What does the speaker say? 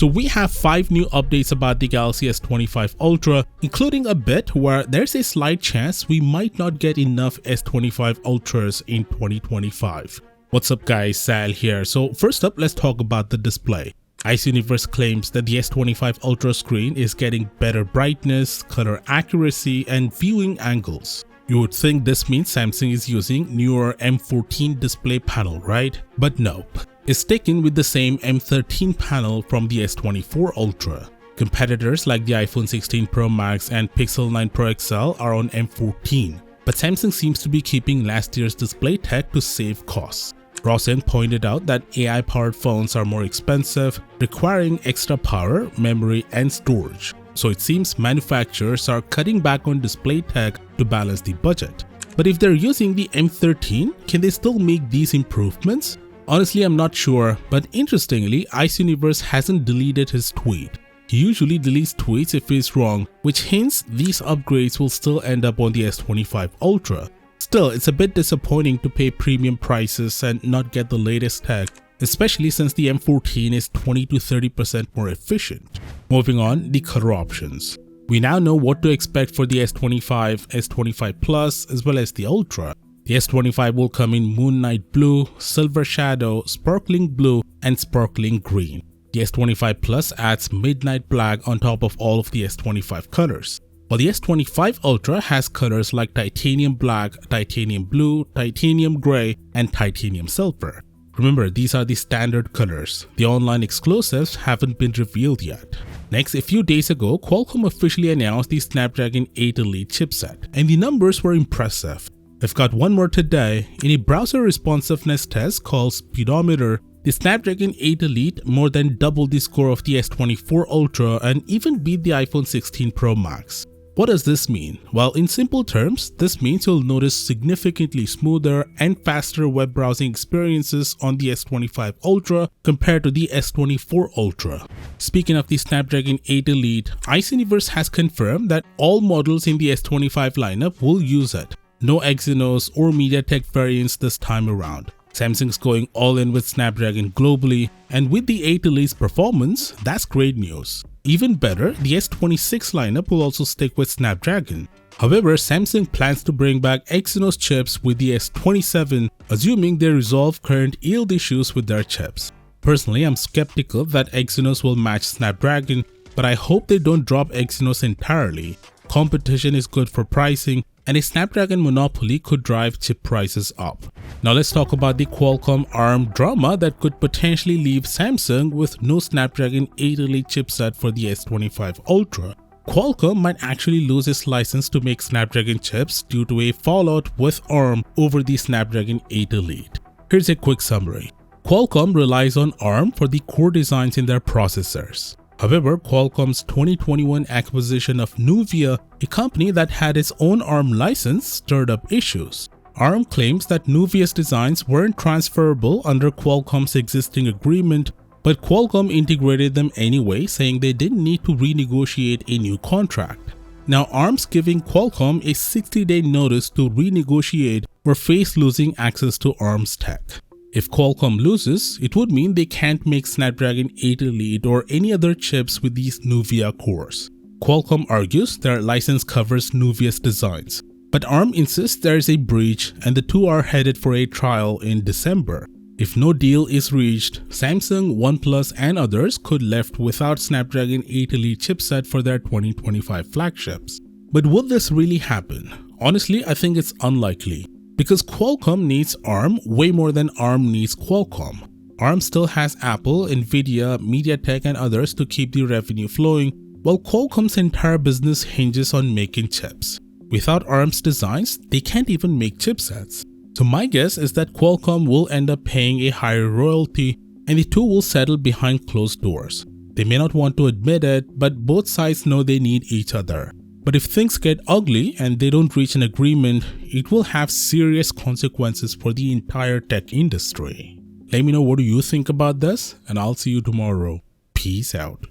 So we have 5 new updates about the Galaxy S25 Ultra, including a bit where there's a slight chance we might not get enough S25 Ultras in 2025. What's up guys, Sal here. So first up, let's talk about the display. Exynos claims that the S25 Ultra screen is getting better brightness, color accuracy, and viewing angles. You would think this means Samsung is using newer M14 display panel, right? But nope. It's sticking with the same M13 panel from the S24 Ultra. Competitors like the iPhone 16 Pro Max and Pixel 9 Pro XL are on M14, but Samsung seems to be keeping last year's display tech to save costs. Rosen pointed out that AI-powered phones are more expensive, requiring extra power, memory, and storage. So it seems manufacturers are cutting back on display tech to balance the budget. But if they're using the M13, can they still make these improvements? Honestly, I'm not sure, but interestingly, Exynos hasn't deleted his tweet. He usually deletes tweets if he's wrong, which hints these upgrades will still end up on the S25 Ultra. Still, it's a bit disappointing to pay premium prices and not get the latest tech, especially since the M14 is 20 to 30% more efficient. Moving on, the color options. We now know what to expect for the S25, S25 Plus, as well as the Ultra. The S25 will come in Moon Knight Blue, Silver Shadow, Sparkling Blue, and Sparkling Green. The S25 Plus adds Midnight Black on top of all of the S25 colors, while the S25 Ultra has colors like Titanium Black, Titanium Blue, Titanium Grey, and Titanium Silver. Remember, these are the standard colors. The online exclusives haven't been revealed yet. Next, a few days ago, Qualcomm officially announced the Snapdragon 8 Elite chipset, and the numbers were impressive. I've got one more today. In a browser responsiveness test called Speedometer, the Snapdragon 8 Elite more than doubled the score of the S24 Ultra and even beat the iPhone 16 Pro Max. What does this mean? Well, in simple terms, this means you'll notice significantly smoother and faster web browsing experiences on the S25 Ultra compared to the S24 Ultra. Speaking of the Snapdragon 8 Elite, Exynos has confirmed that all models in the S25 lineup will use it. No Exynos or MediaTek variants this time around. Samsung's going all in with Snapdragon globally, and with the 8 Elite's performance, that's great news. Even better, the S26 lineup will also stick with Snapdragon. However, Samsung plans to bring back Exynos chips with the S27, assuming they resolve current yield issues with their chips. Personally, I'm skeptical that Exynos will match Snapdragon, but I hope they don't drop Exynos entirely. Competition is good for pricing, and a Snapdragon monopoly could drive chip prices up. Now let's talk about the Qualcomm ARM drama that could potentially leave Samsung with no Snapdragon 8 Elite chipset for the S25 Ultra. Qualcomm might actually lose its license to make Snapdragon chips due to a fallout with ARM over the Snapdragon 8 Elite. Here's a quick summary. Qualcomm relies on ARM for the core designs in their processors. However, Qualcomm's 2021 acquisition of Nuvia, a company that had its own ARM license, stirred up issues. ARM claims that Nuvia's designs weren't transferable under Qualcomm's existing agreement, but Qualcomm integrated them anyway, saying they didn't need to renegotiate a new contract. Now ARM's giving Qualcomm a 60-day notice to renegotiate or face losing access to ARM's tech. If Qualcomm loses, it would mean they can't make Snapdragon 8 Elite or any other chips with these Nuvia cores. Qualcomm argues their license covers Nuvia's designs, but ARM insists there is a breach and the two are headed for a trial in December. If no deal is reached, Samsung, OnePlus, and others could left without Snapdragon 8 Elite chipset for their 2025 flagships. But would this really happen? Honestly, I think it's unlikely, because Qualcomm needs ARM way more than ARM needs Qualcomm. ARM still has Apple, Nvidia, MediaTek, and others to keep the revenue flowing, while Qualcomm's entire business hinges on making chips. Without ARM's designs, they can't even make chipsets. So my guess is that Qualcomm will end up paying a higher royalty, and the two will settle behind closed doors. They may not want to admit it, but both sides know they need each other. But if things get ugly and they don't reach an agreement, it will have serious consequences for the entire tech industry. Let me know what do you think about this, and I'll see you tomorrow. Peace out.